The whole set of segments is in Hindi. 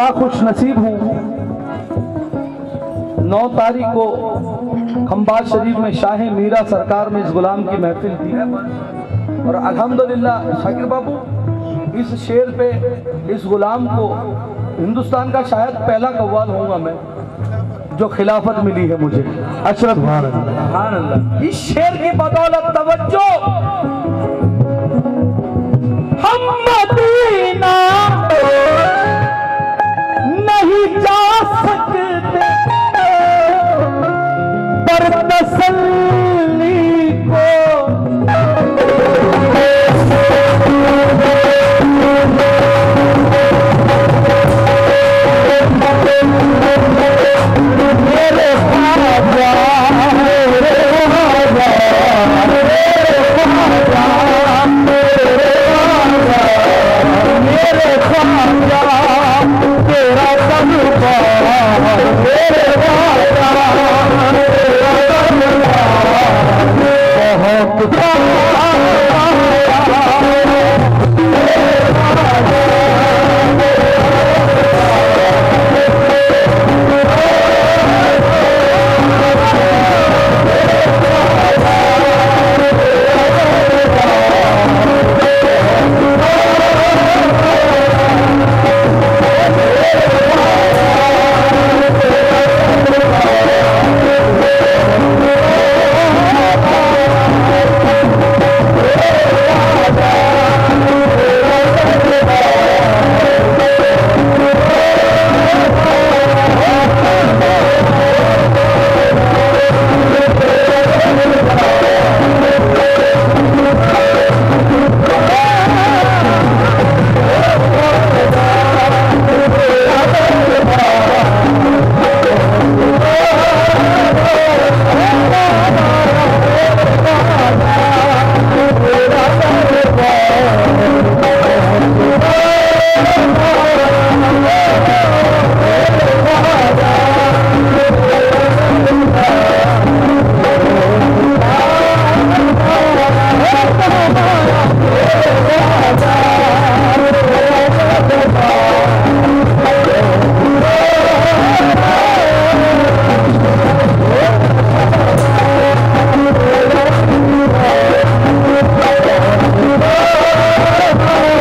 बड़ा खुश नसीब हूँ। 9 तारीख को खंबात शरीफ में शाह मीरा सरकार में इस गुलाम की महफिल थी और अल्हम्दुलिल्लाह शाकिर बाबू इस शेर पे इस गुलाम को हिंदुस्तान का शायद पहला कव्वाल होऊंगा मैं जो खिलाफत मिली है मुझे। अशरफ सुभान अल्लाह। इस शेर की बदौलत तवज्जो हम मदीना नहीं जा सकते पर तसल्ली को मेरे ख्वाजा तेरा दरबार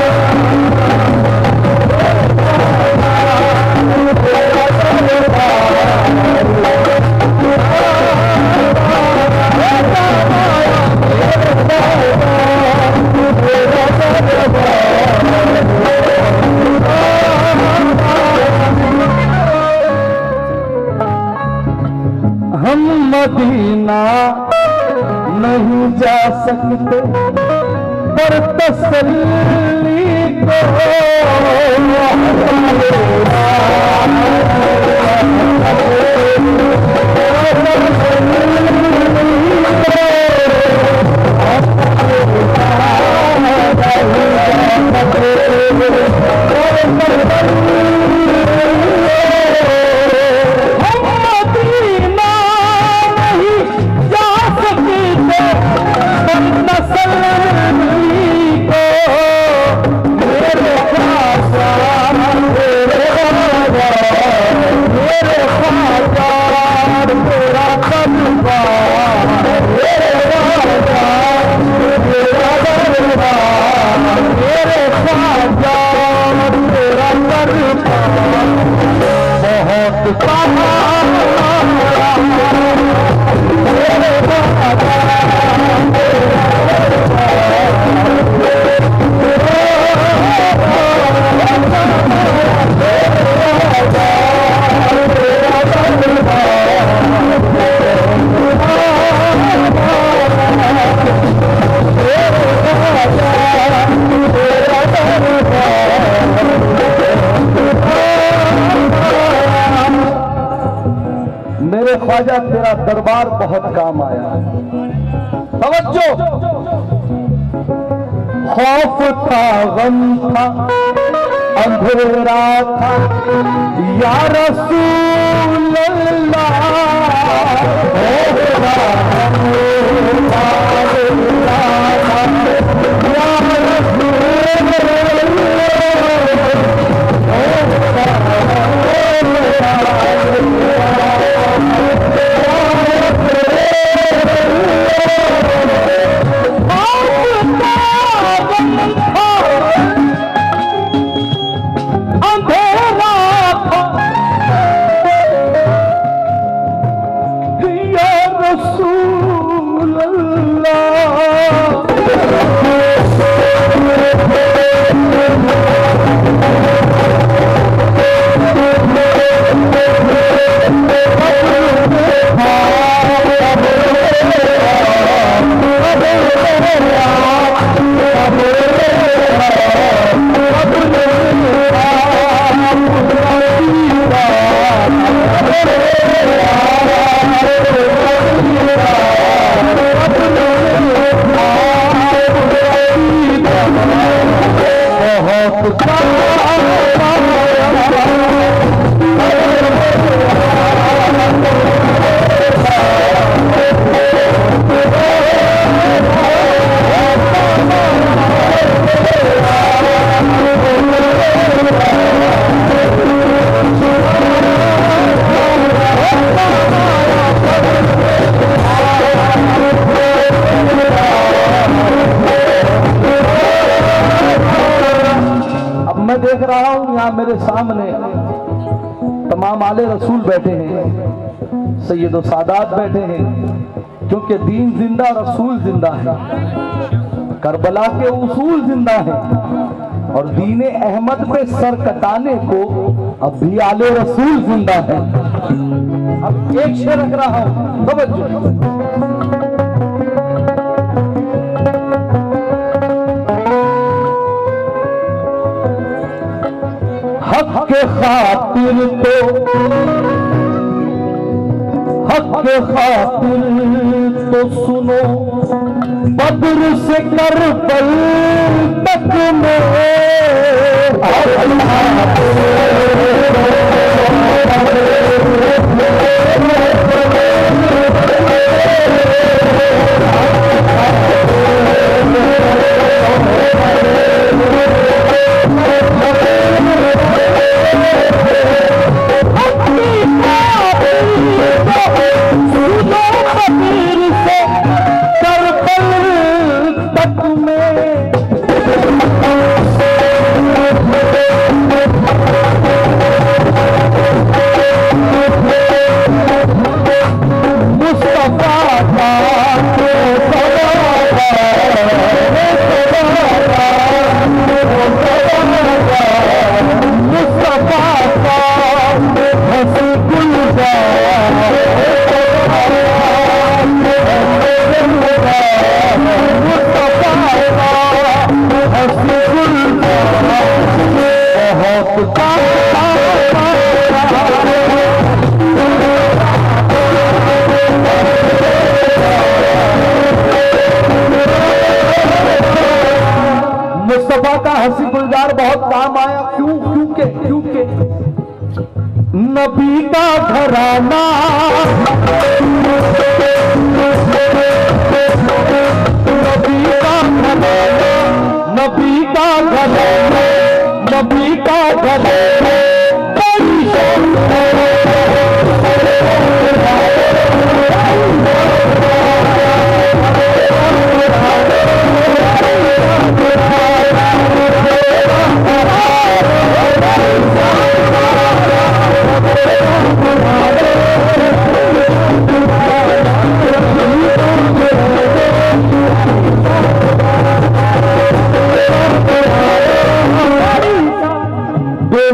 मेरे हम मदीना नहीं जा सकते पर तसल्ली को ख्वाजा तेरा दरबार बहुत काम आया। तवज्जो खौफ था गम था अंधेरा था या रसूल अल्लाह या रसूल मैं देख रहा हूं यहाँ मेरे सामने तमाम आले रसूल बैठे हैं, सैयदो सादात बैठे हैं, क्योंकि दीन जिंदा रसूल जिंदा है, करबला के उसूल जिंदा है और दीने अहमद पे सर कटाने को अब भी आले रसूल जिंदा है। अब एक शेर रख रहा हूं, तवज्जो। हक के खातिर तो सुनो, बद्र से करबल तक में मुस्तफा का हंसी गुलजार बहुत काम आया। क्योंकि नबी का घराना नबी का घराना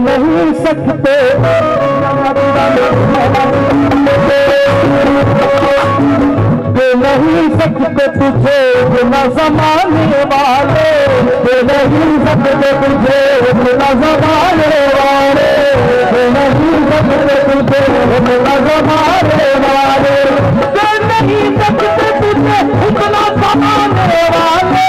नहीं सकते दे नहीं सकते तुझे बिना जमाने वाले, दे नहीं सकते तुझे बिना जमाने वाले, दे नहीं सकते तुझे बिना जमाने वाले, दे नहीं सकते तुझे बिना जमाने वाले,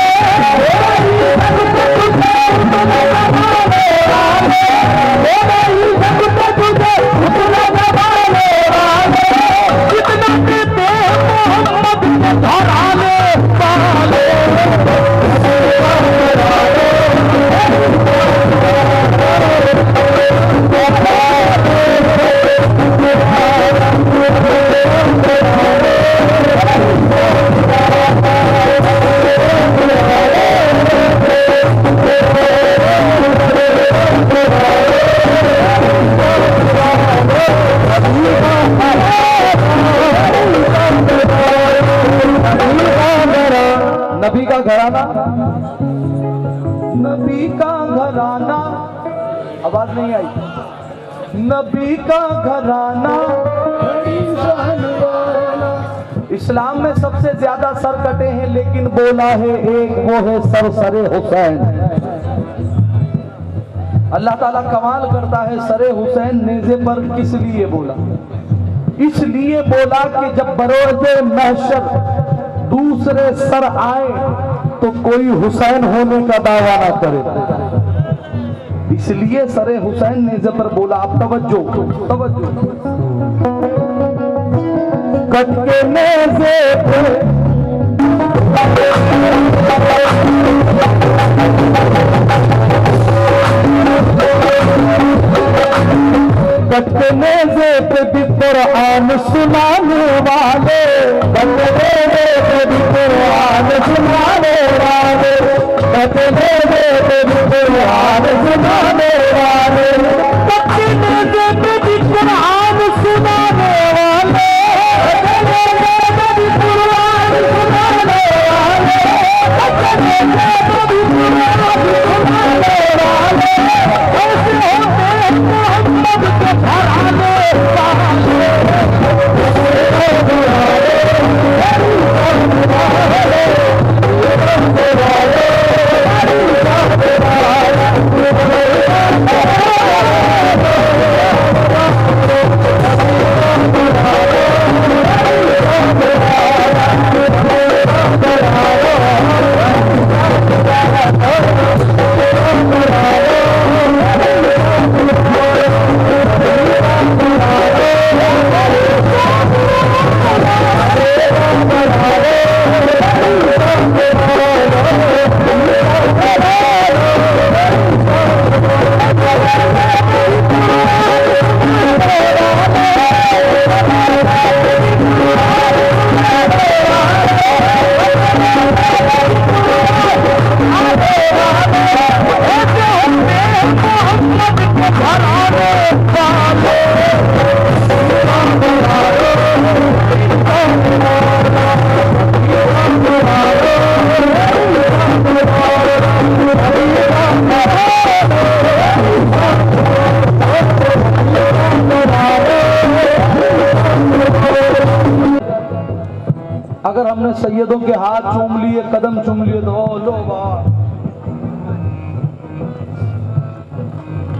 नबी का घराना, नबी का घराना, आवाज नहीं आई, नबी का घराना इस्लाम में सबसे ज्यादा सर कटे हैं, लेकिन बोला है एक, वो है सरे हुसैन। अल्लाह ताला कमाल करता है, सरे हुसैन नेज़े पर किस लिए बोला? इसलिए बोला कि जब बरोज़े महशर दूसरे सर आए तो कोई हुसैन होने का दावा ना करे। इसलिए सरे हुसैन ने जब पर बोला, आप तवज्जो तवज्जो। कट के नेज़े पे कट के नेज़े पे भी कुरान सुनाने वाले, कट के नेज़े पे भी कुरान सुनाने वाले, कट के नेज़े पे भी कुरान सुनाने वाले, कट के नेज़े पे भी कुरान सुनाने वाले, कट के नेज़े पे भी कुरान सुनाने वाले, कट के नेज़े पे भी कुरान सुनाने वाले, ऐसे होते मोहम्मद के घराने वाले। अगर हमने सैयदों के हाथ चूम लिए, कदम चूम लिए, तो लो वाह,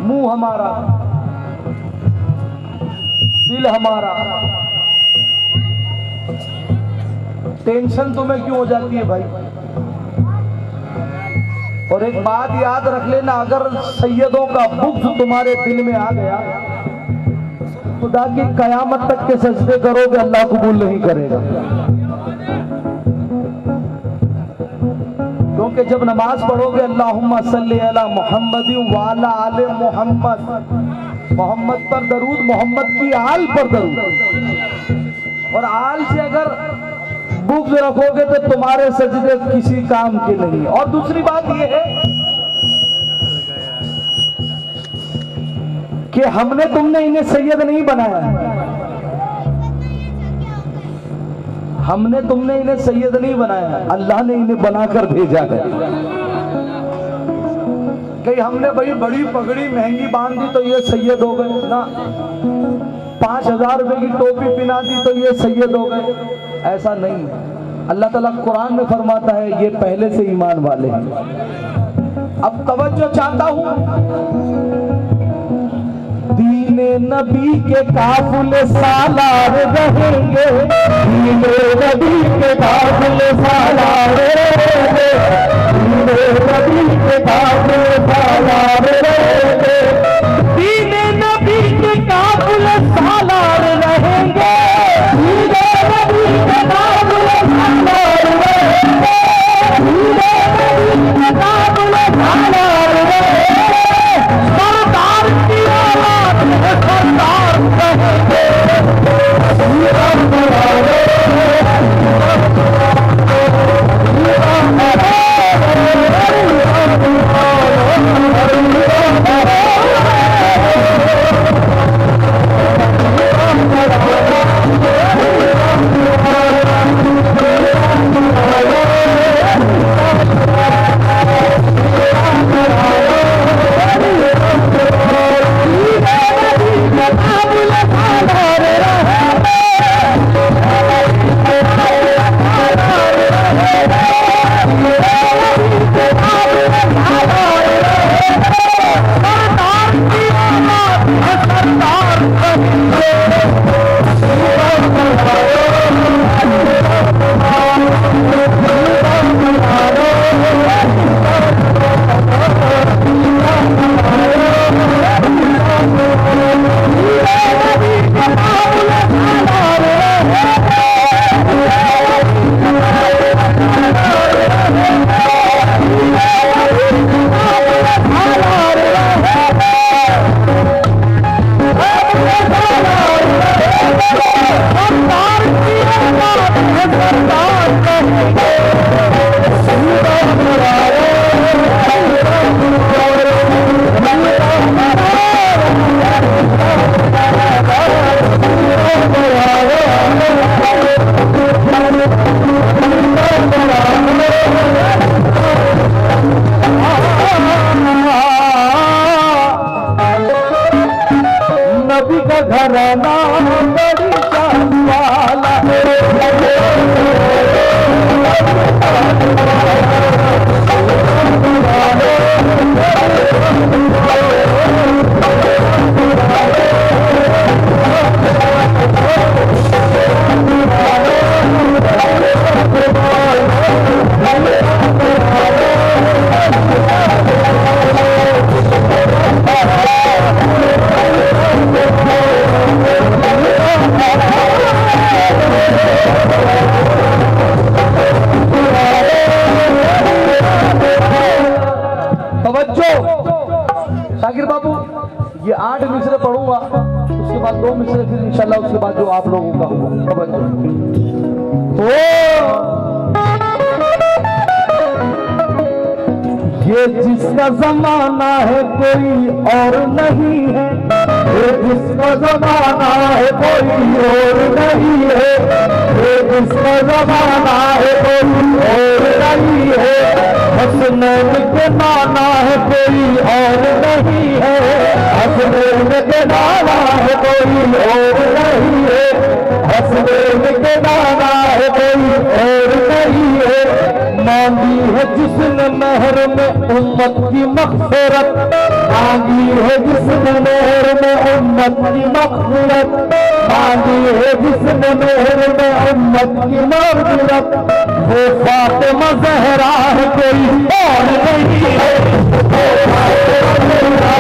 मुंह हमारा, दिल हमारा, टेंशन तुम्हें क्यों हो जाती है भाई? और एक बात याद रख लेना, अगर सैयदों का बुग़्ज़ तुम्हारे दिल में आ गया, खुदा की कयामत तक के सजदे करोगे, अल्लाह कबूल नहीं करेगा। क्योंकि जब नमाज पढ़ोगे, अल्लाहुम्मा सल्ली अला मुहम्मद व अला आले मोहम्मद, मोहम्मद पर दरूद, मोहम्मद की आल पर दरूद, और आल से अगर बुग़्ज़ रखोगे तो तुम्हारे सजदे किसी काम के नहीं। और दूसरी बात यह है कि हमने तुमने इन्हें सैयद नहीं बनाया, हमने तुमने इन्हें सैयद नहीं बनाया, अल्लाह ने इन्हें बनाकर भेजा है। कहीं हमने भाई बड़ी पगड़ी महंगी बांध दी तो ये सैयद हो गए ना, 5000 रुपए की टोपी पहना दी तो ये सैयद हो गए, ऐसा नहीं। अल्लाह ताला कुरान में फरमाता है ये पहले से ईमान वाले हैं। अब तवज्जो चाहता हूं, दीने नबी के काफिले सालार रहेंगे, दीने नबी के काफिले सालार रहेंगे, दीने नबी के काफिले सालार रहेंगे, दीने नबी के काफिले सालार रहेंगे, दीने नबी के काफिले सालार रहेंगे, दीने नबी के काफिले सालार रहेंगे, सरदार की औलाद में सरदार रहेंगे। का घराना बड़ी शान वाला शाकिर बाबू, ये 8 मिसरे पढ़ूंगा, उसके बाद 2 मिसरे फिर इंशाल्लाह उसके बाद जो आप लोगों का होगा। ये जिसका जमाना है कोई और नहीं है, ये जिसका जमाना है कोई और नहीं है, ये जिसका जमाना है कोई और नहीं है, हसनैन के नाना है कोई और नहीं है, हसनैन के नाना है कोई और नहीं है, हसनैन के नाना है कोई और नहीं है। मांगी है जिसने महर में उम्मत की मग़फ़िरत, मांगी है जिसने महर में उम्मत की मग़फ़िरत, मांगी है जिसने महर में उम्मत की मग़फ़िरत, वो फातिमा ज़हरा है कोई और नहीं है, वो फातिमा ज़हरा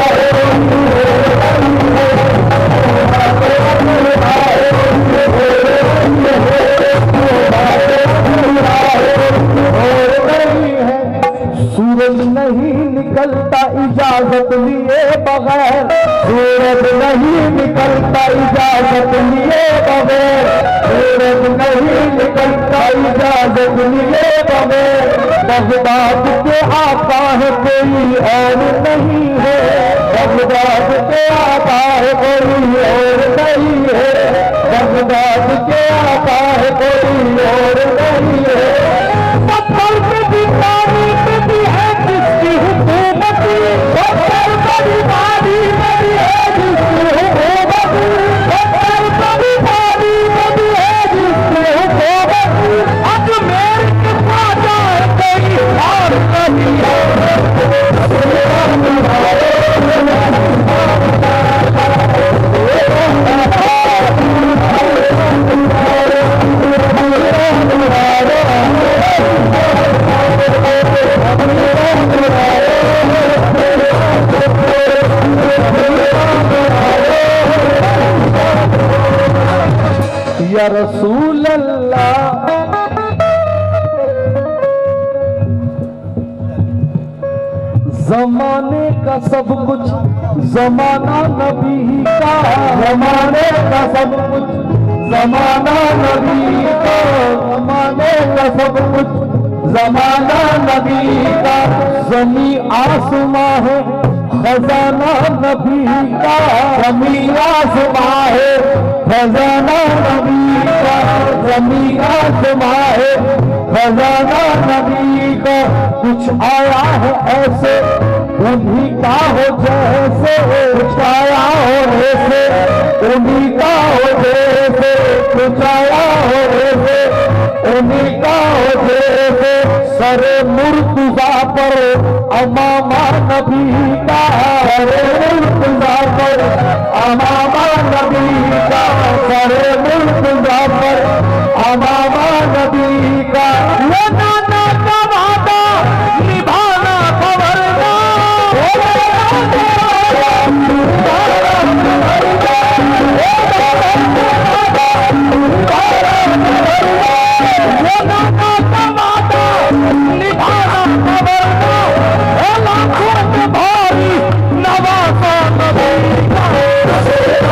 सूरज नहीं निकलता इजाजत लिए बगैर, सूरज नहीं निकलता इजाजत लिए बगैर, सूरज नहीं निकलता इजाजत लिए बगैर, बगदाद के आका है कोई और नहीं है, बगदाद के आका है कोई और नहीं है, बगदाद के आका है कोई और नहीं है। पत्थर पे भी पानी पे भी है जिसकी हुकूमत, पत्थर पे भी पानी पे भी है जिसकी हुकूमत, पत्थर पे भी पानी पे भी है जिसकी हुकूमत, अजमेर के ख्वाजा है कोई और नहीं है। या रसूल अल्लाह, जमाने का सब कुछ जमाना नबी का, जमाने का सब कुछ जमाना नबी का, जमाने का सब कुछ जमाना नबी का, ज़मी आसमां है खजाना नबी का, ज़मी आसमां है खजाना नबी का, ज़मी आसमां है खजाना नबी का, कुछ आया है ऐसे उन्हीं का हो जैसे, कुछ आया हो ऐसे उन्हीं का हो जैसे, कुछ आया हो ऐसे उन्हीं का हो जैसे, सरे मुर्तज़ा पर अमामा नबी का, सरे मुर्तज़ा पर अमामा नबी का, सरे मुर्तज़ा पर अमामा नबी का, वो नाना का वादा निभाना खबरना, भारी नवासा नबी का।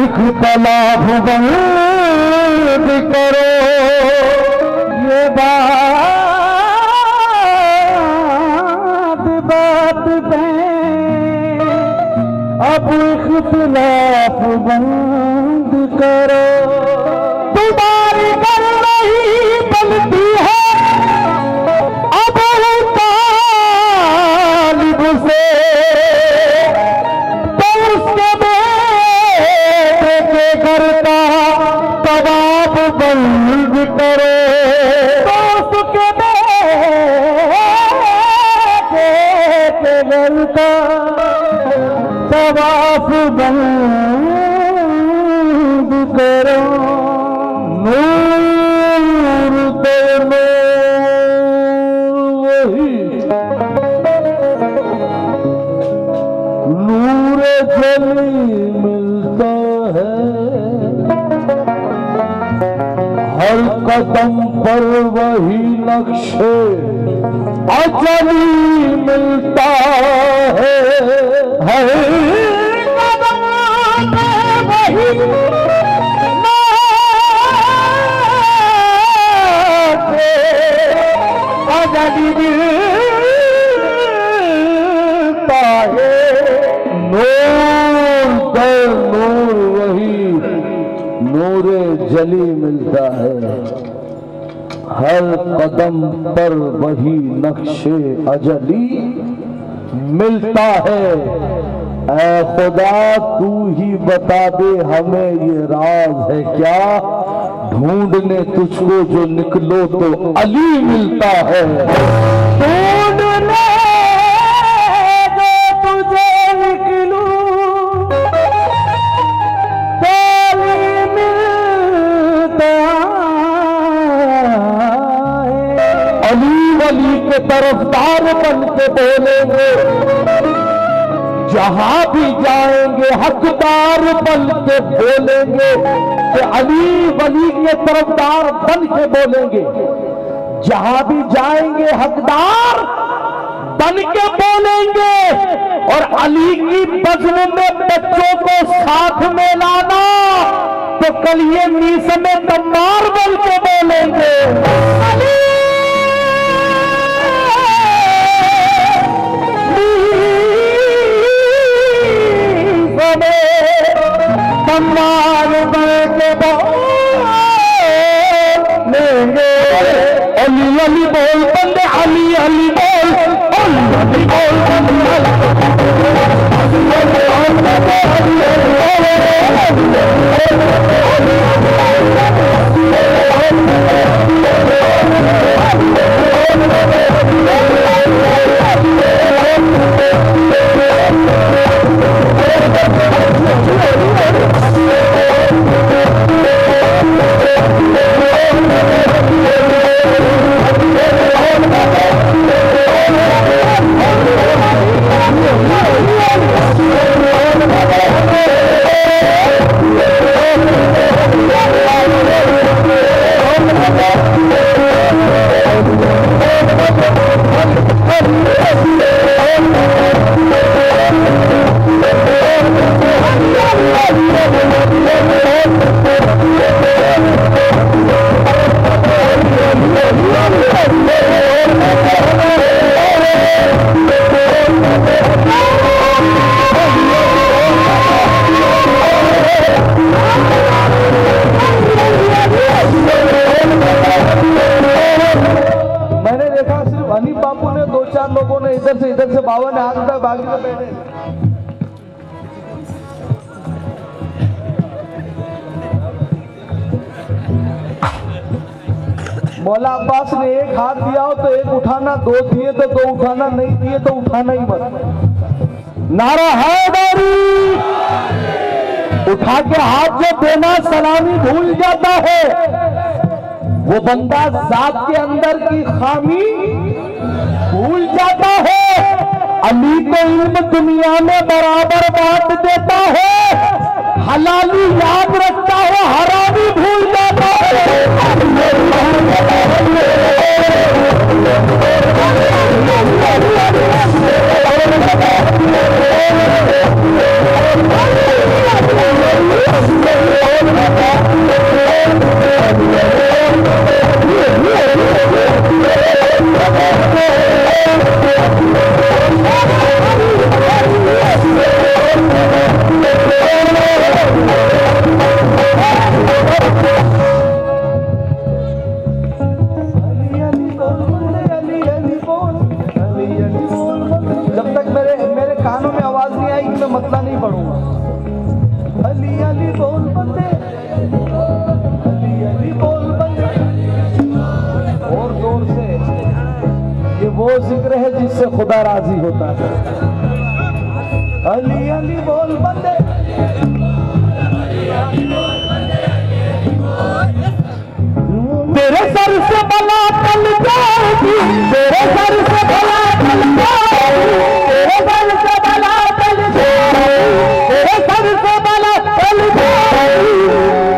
इख्तिलाफ बंद करो, ये बात पे अब इख्तिलाफ बंद करो। तुम्हारी कर नहीं बनती है अब तालिब से, तो उसके बेटे के घर का तवाब बंद करो। दोस्त के बेटे के घर का तवाब बंद करो। नूर दे वही नूर जली मिलता है, हर कदम पर वही नक्शे अजली मिलता है। हर कदम पे वही नक्शे अजली मिलता है। नूर दर नूर वही नूरे जली मिलता है, हर कदम पर वही नक्शे अजली मिलता है। ऐ खुदा तू ही बता दे हमें ये राज है क्या, ढूंढने तुझको जो निकलो तो अली मिलता है। ढूंढने जो तुझे निकलूं तो अली मिलता है। अली वली के तरफदार बन के बोलेंगे, जहां भी जाएंगे हकदार बन के बोलेंगे। कि अली वली के तरफदार बन के बोलेंगे, जहां भी जाएंगे हकदार बन के बोलेंगे। और अली की बज़्म में बच्चों को साथ में लाना, तो कल ये मीस में तम्मार बन के बोलेंगे। अली तम्मार बन के बोलेंगे। अली अली बोल बंदे, अली अली बोल, अली अली बोल बंदे, बावन हाथ में बागी में बैठे। मौला अब्बास ने एक हाथ दिया हो तो एक उठाना, दो दिए तो दो उठाना, नहीं दिए तो उठाना ही मत। नारा हैदरी। उठा के हाथ जो देना सलामी भूल जाता है, वो बंदा जात के अंदर की खामी भूल जाता है। अली को इल्म दुनिया में बराबर बांट देता है, हलाली याद रखता है, हरामी भूल जाता है। जब तक मेरे कानों में आवाज नहीं आएगी मैं मतला नहीं पढ़ूंगा। अली अली बोल बंदे, अली अली बोल बंदे। और जोर से, ये वो जिक्र है जिससे खुदा राजी होता है। अली अली बोल बंदे, तेरे सर से बला टल जाएगी, तेरे सर से बला टल जाएगी, तेरे सर से बला टल जाएगी, तेरे सर से बला टल जाएगी,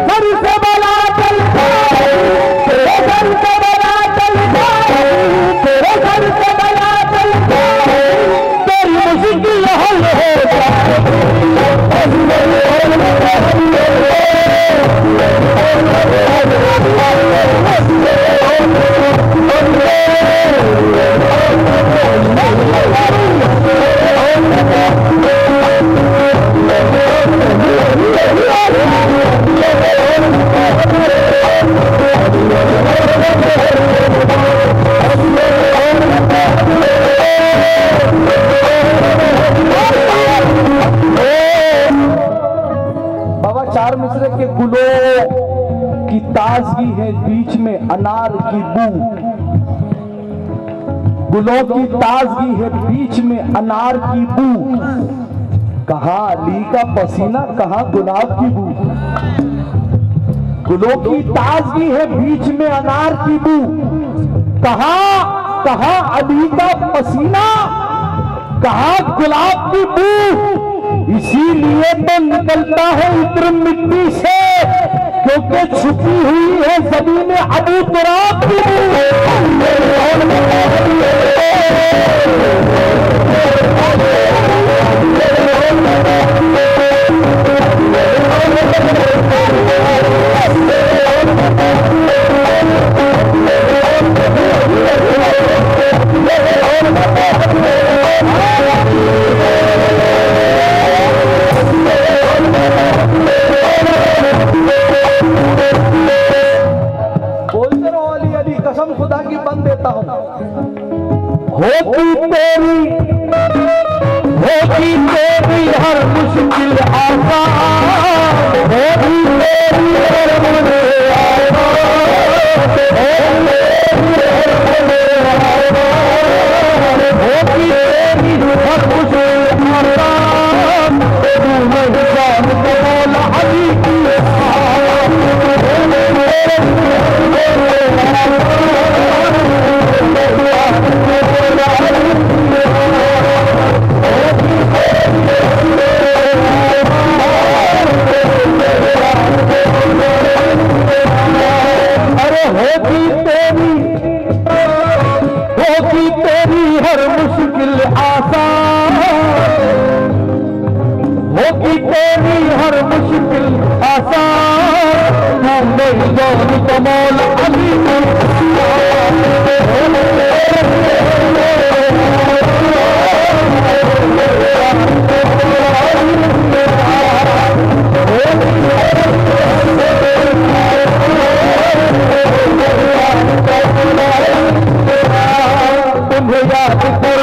सर से बला टल जाएगी, तेरे सर से बला टल जाएगी, तेरे सर से बला टल जाएगी, तेरी मुश्किल हल हो जाएगी। बाबा चार मिसरे के गुलों की ताजगी है बीच में अनार की बू। गुलों की ताजगी है बीच में अनार की बू। कहाँ अली का पसीना, कहाँ गुलाब की बू। गुलों की ताजगी है बीच में अनार की बू। कहाँ अली का पसीना, कहाँ गुलाब की बू। इसीलिए तो निकलता है इत्र मिट्टी से, क्योंकि छुपी हुई है जमीन अबू तुराब की कसम खुदा की बन देता हूं। होती तेरी हर मुश्किल आसान, होती तेरी हर मुश्किल आसान, होती तेरी हर मुश्किल आसान, तू नहीं जानता मौला अली की होती तेरी हर मुश्किल आसान, होती तेरी हर मुश्किल आसान, मेरी जान का मौला अली तुम्हें याद कर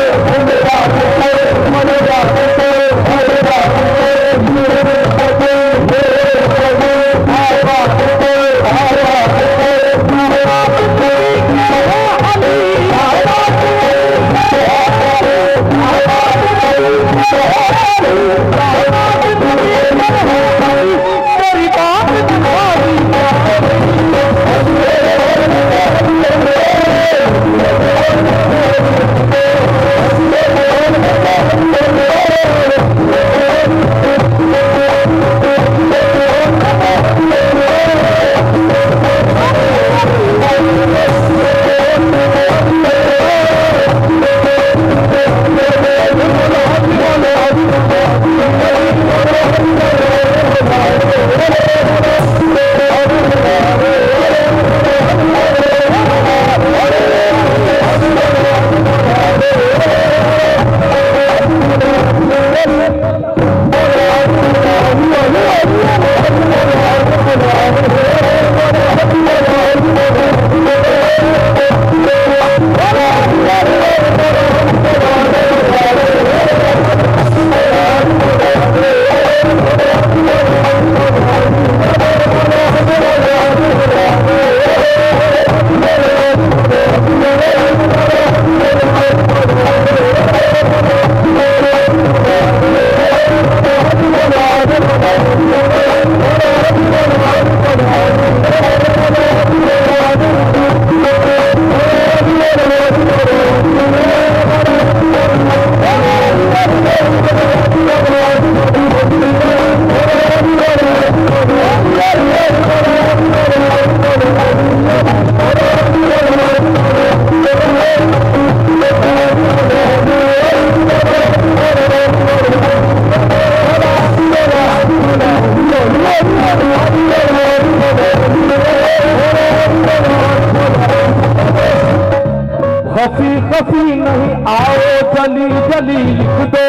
कभी नहीं आओ जली जली लिख दो,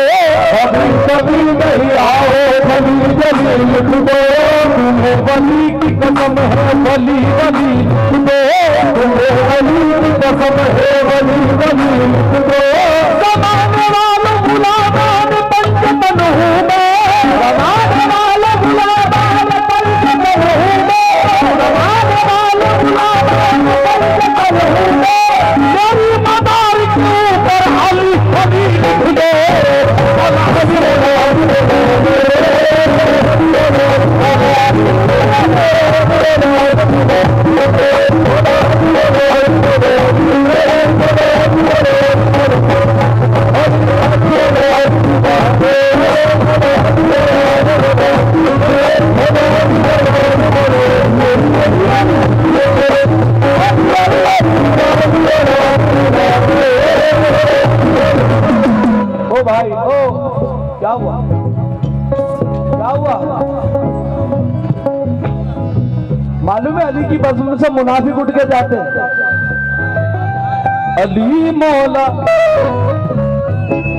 कभी कभी नहीं आओ जली जली लिख दो, तुम्हें वली की कसम है वली वली लिख दो, तुम्हें वली की कसम है वली वली लिख दो। जमाने वालों गुलामान पंचतन हूँ मैं, जमाने वालों गुलामान पंचतन हूँ मैं, जमाने वालों गुलामान पंचतन हूँ मैं, मेरी मदार के ऊपर अली अली लिख दो। ओ भाई ओ, क्या हुआ क्या हुआ? मालूम है अली की बज़्म से मुनाफिक उठ के जाते हैं। अली मौला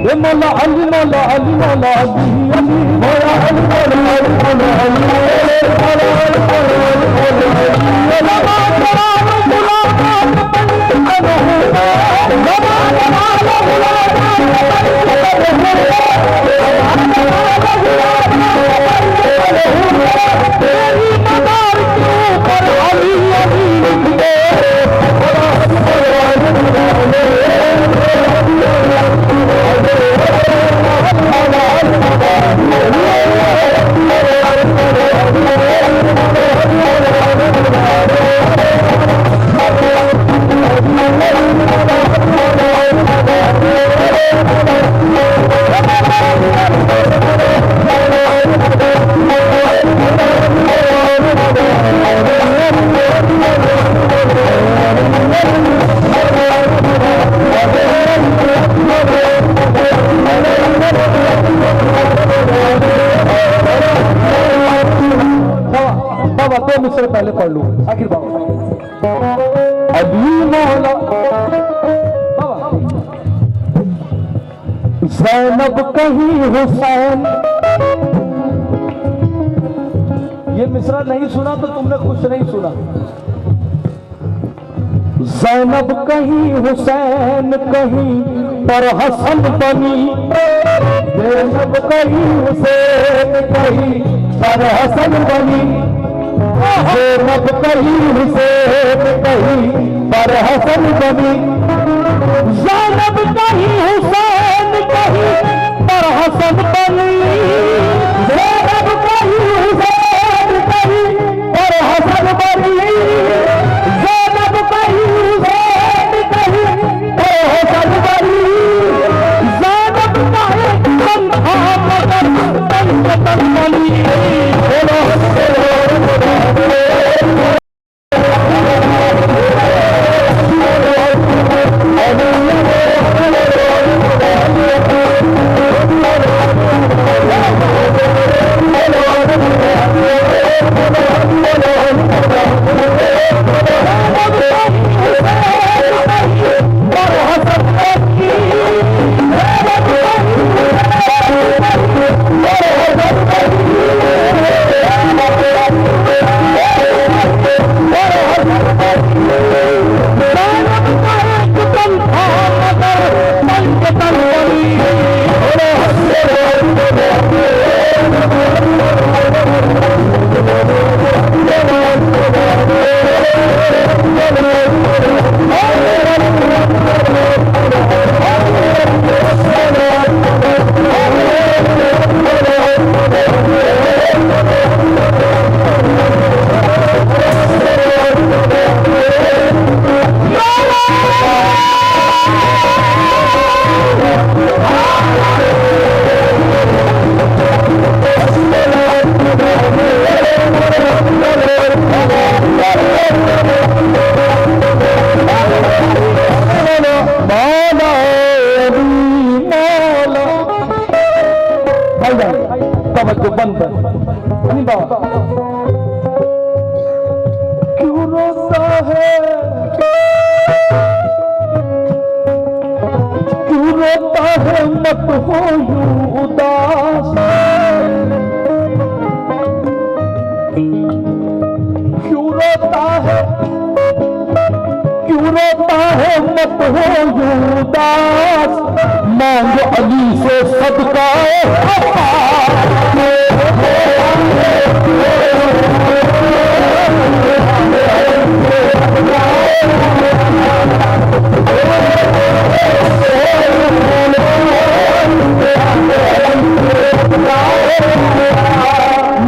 ये मौला अली मौला अली मौला अली अली मौला अली मौला अली दो मिसरे पहले पढ़ लूं आखिर बाबा। अली मौला बाबा ज़ैनब कहीं हुसैन, ये मिसरा नहीं सुना तो तुमने कुछ नहीं सुना। ज़ैनब कहीं हुसैन कहीं पर हसन बनी, ज़ैनब कहीं हुसैन कहीं पर हसन बनी, ज़ैनब कहीं हुसैन कहीं पर हसन बनी, ज़ैनब कहीं हुसैन कहीं पर हसन बनी, ज़ैनब कहीं हुसैन कहीं पर हसन बनी, ज़ैनब कहीं हुसैन कहीं पर हसन बनी, ज़ैनब कहीं कंधा मगर पंचतन बनी। कहता है मत हो यूं उदास, मांगो अली से सदका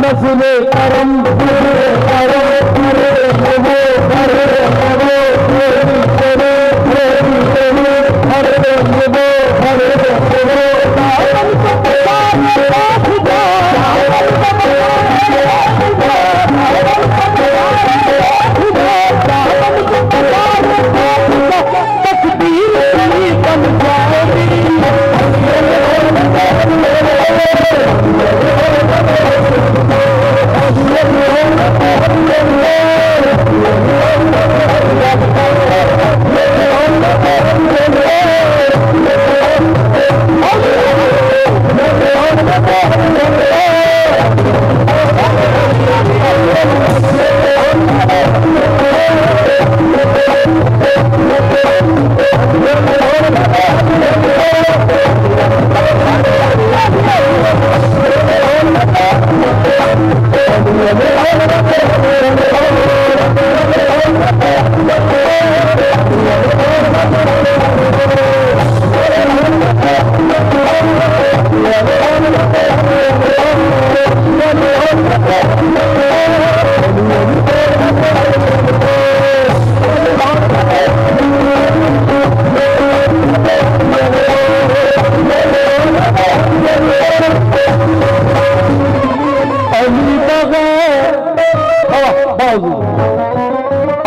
नज़रे करम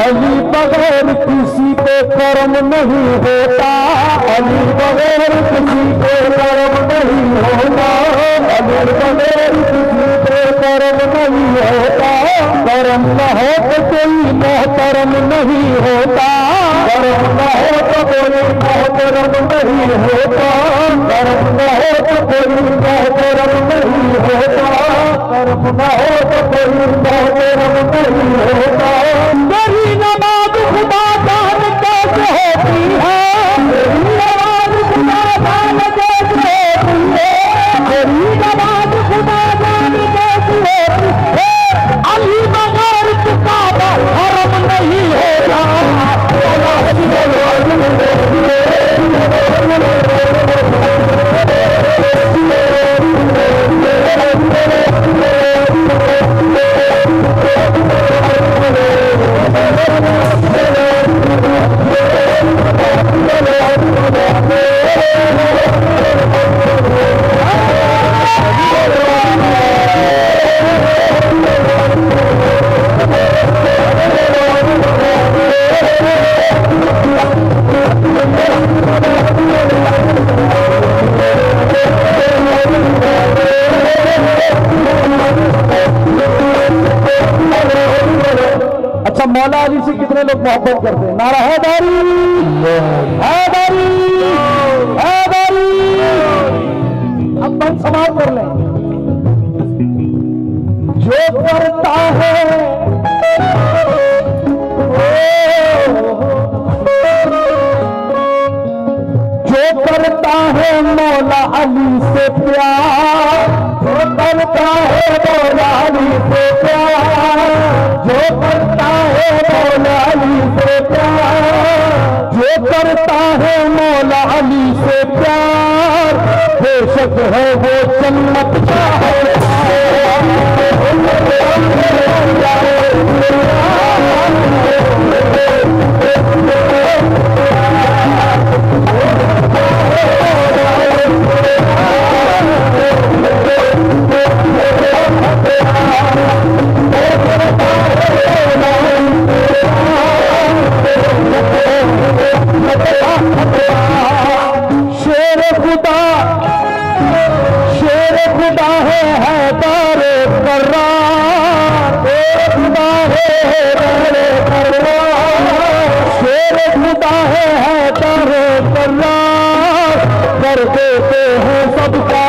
अली बगैर किसी पे कर्म नहीं होता, अली बगैर किसी पे कर्म नहीं होता, अली बगैर किसी पे कर्म नहीं होता, कर्म न हो तो कोई मोहतरम नहीं होता, कर्म न हो तो कोई मोहतरम नहीं होता, कर्म न हो तो कोई मोहतरम नहीं होता, कर्म न हो तो कोई मोहतरम नहीं होता। मेरी नमाज खुदा जान कैसे होती है, मेरी नमाज खुदा जान कैसे होती है, मेरी नमाज खुदा जान कैसे होती है, अली बगैर चुकावा हरम नहीं होगा। अच्छा, मौला अली से कितने लोग मोहब्बत करते हैं? नारा हैदरी, हैदरी, हैदरी। अब मन समाप्त कर लें। जो करता है जो करता है मौला अली से प्यार, जो करता है मौला अली से प्यार, जो करता है मौला अली से प्यार, जो करता है मौला अली से प्यार, बेशक है वो जन्नत का है। शेर खुदा है हैदर कर्रार, खुदा है हैदर कर्रार, शेर खुदा है हैदर कर्रार, कर देते हैं सबका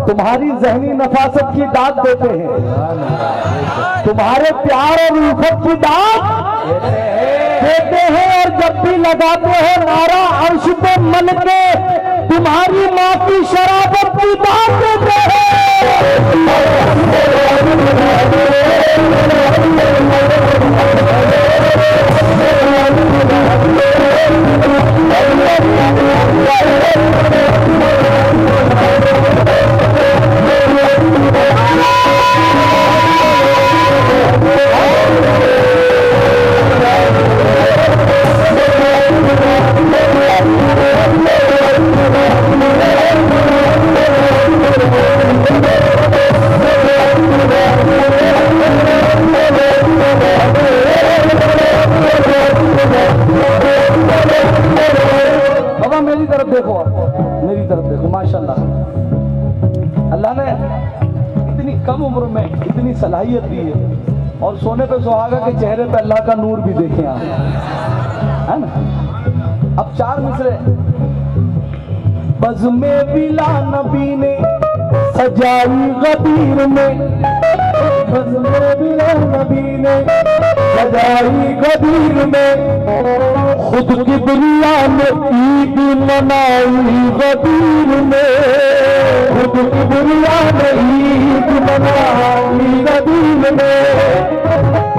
तुम्हारी जहनी नफासत की दाद देते हैं, तुम्हारे प्यार और उल्फत की दाद देते हैं, और जब भी लगाते हो नारा अर्श पे मन के तुम्हारी माँ की शराबत की दाद देते हैं। मेरी तरफ देखो, माशाल्लाह अल्लाह ने इतनी कम उम्र में इतनी सलाहियत दी है, और सोने पे सुहागा के चेहरे पे अल्लाह का नूर भी देखे आप, है ना। अब चार मिसरे। बज़्मे बिला नबी ने सजाई गदीर में, बज़्मे बिला नबी ने सजाई गदीर में, खुद की दुनिया में ईद मनाई गदीर में, खुद की दुनिया में ईद मनाई गदीर में।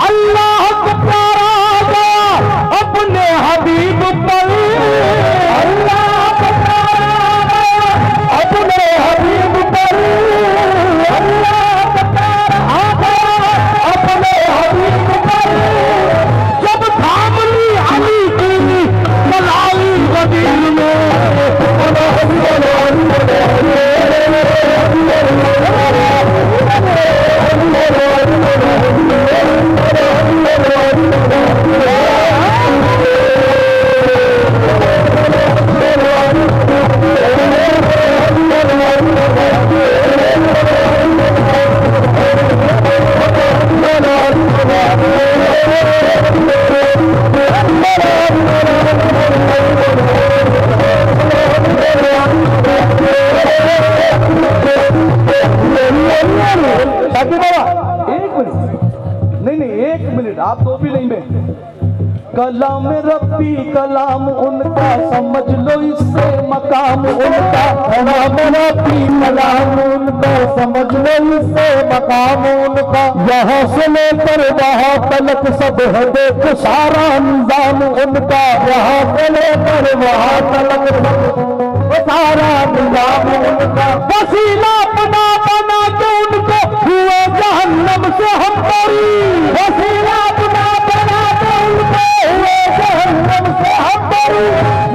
अल्लाह को प्यारा गया अपने हबीब पर, अल्लाह को प्यारा गया अपने हबीब पर, अल्लाह को प्यारा गया अपने हबीब पर। जब थाम ली अली की मलाई गदीर में, आप तो भी नहीं में कलाम रब्बी कलाम उनका, समझ लो इससे मकाम उनका। कलाम रब्बी कलाम उनका, समझ लो इससे मकाम उनका। यहाँ से लेकर वहाँ तलक सब है देख सारा निजाम उनका, यहाँ से लेकर वहाँ तलक सारा निजाम उनका। वसीला बना बना के उनको हुए जहन्नम से हम बरी, वसीला बना बना के उनको हुए जहन्नम से हम बरी,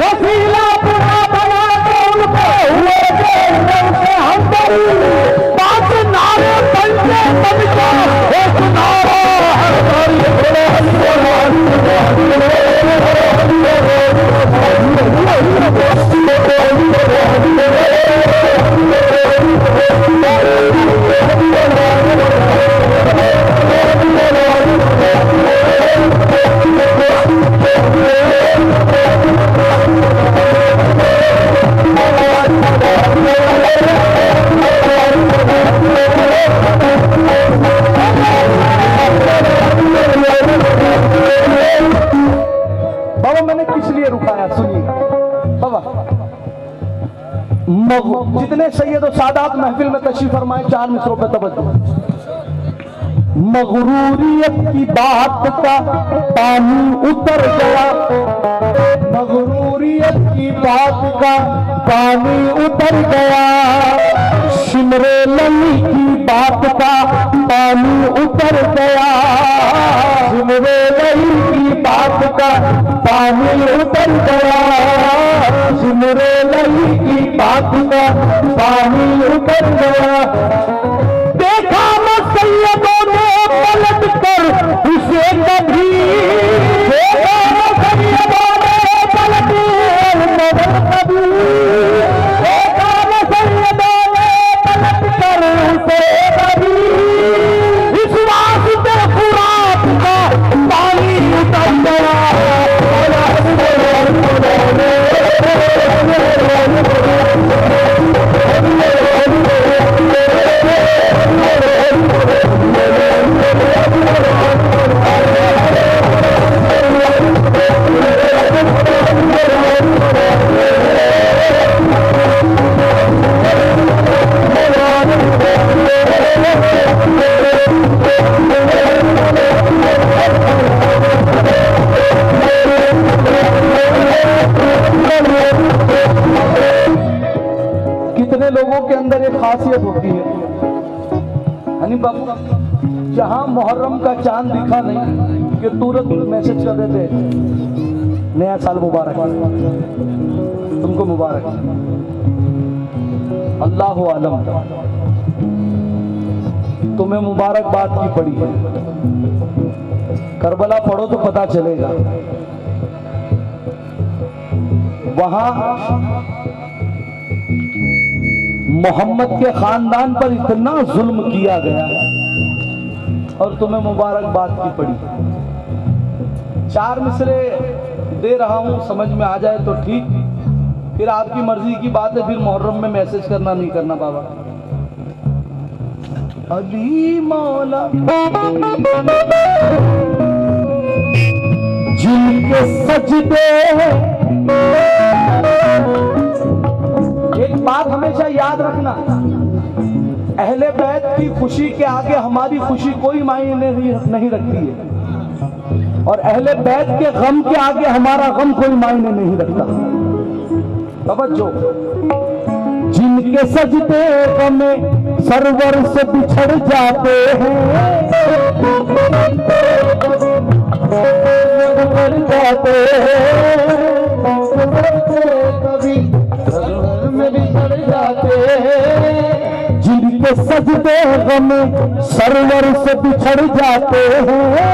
वसीला बना बना के उनको हुए जहन्नम से हम बरी। किस लिए रुकाया, सुनिए बाबा। जितने सैयद और सादात महफिल में तशरीफ फरमाए, 4 मिसरों पे तवज्जो। मगरूरियत की बात का पानी उतर गया, मगरूरियत की बात का पानी उतर गया, सिमरे लली की बात का पानी उतर गया, सिमरे लली की बात का पानी उतर गया, सिमरे लली की बात का पानी उतर गया। देखा न सैयदों ने पलट कर उसे कभी, देखा न सैयदों ने पलट कर कभी, देखा न सैयदों ने पलट कर उसे कभी, इस वास्ते खुराक का पानी उतर गया। कितने लोगों के अंदर एक खासियत होती है हनी बाबू, जहां मुहर्रम का चांद दिखा नहीं कि तुरंत मैसेज कर देते नया साल मुबारक, तुमको मुबारक। अल्लाह आलम तुम्हें मुबारकबाद की पड़ी है, करबला पढ़ो तो पता चलेगा। वहां मोहम्मद के खानदान पर इतना जुल्म किया गया और तुम्हें मुबारकबाद की पड़ी। 4 मिसरे दे रहा हूं, समझ में आ जाए तो ठीक, फिर आपकी मर्जी की बात है, फिर मुहर्रम में मैसेज करना नहीं करना बाबा। अली मौला जिनके सजदे, एक बात हमेशा याद रखना, अहले बैत की खुशी के आगे हमारी खुशी कोई मायने नहीं रखती है, और अहले बैत के गम के आगे हमारा गम कोई मायने नहीं रखता। तवज्जो। जिनके सजदे गम सरवर से बिछड़ जाते हैं, जाते कभी सरवर में बिछड़ जाते हैं, जिनके सजदे गम सरवर से बिछड़ जाते हैं,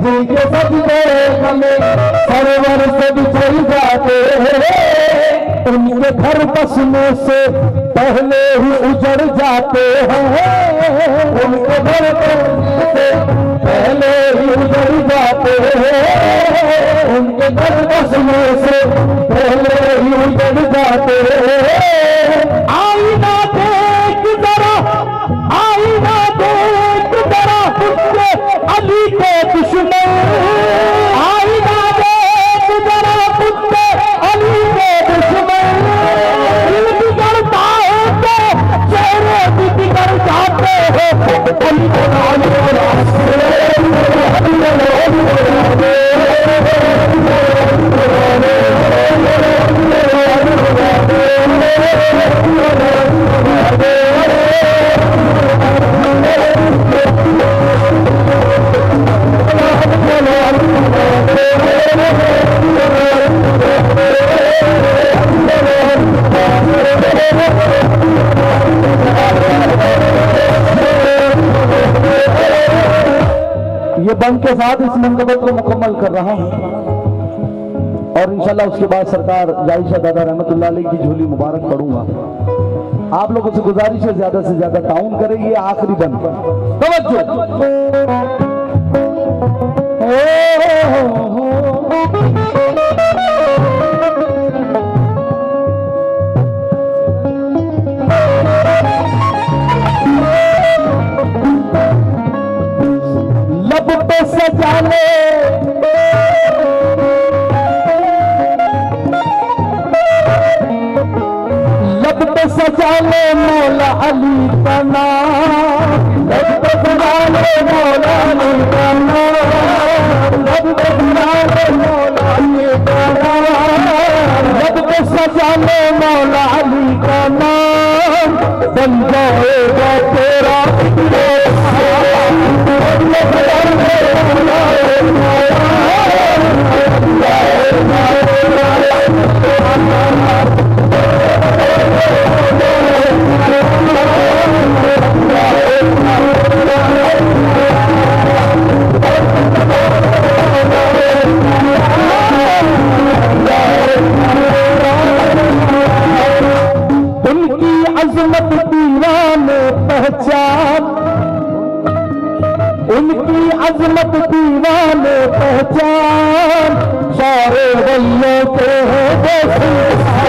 जिनके सजदे गम सरवर से बिछड़ जाते हैं, उनके घर बसने से पहले ही उजड़ जाते हैं, उनके घर बसने से पहले ही उजड़ जाते हैं, उनके घर बसने से पहले ही उजड़ जाते हैं। आईना देख जरा, आईना देख जरा उसके अली के दुश्मन, आईना देख जरा उसके अली के दुश्मन, दिल बिगड़ता है तो चेहरे भी बिगड़ जाते हैं। अली को ये बंद के साथ इस मंतबत को मुकम्मल कर रहा हूं, और इंशाल्लाह उसके बाद सरकार जायशा दादा रहमतुल्लाह अलैह की झोली मुबारक पढ़ूंगा। आप लोगों से गुजारिश है ज्यादा से ज्यादा ताउन करें। ये आखिरी बंद, तवज्जो। लब पे सजाने सजा ले मौला अली का नाम, लब पे सजा ले मौला अली का नाम, लब पे सजा ले मौला अली का नाम, लब पे सजा ले मौला अली का नाम, बन जाएगा तेरा उनकी अजमत दीवाने पहचान, उनकी अजमत दीवाने पहचान, सारे वलियों के हैं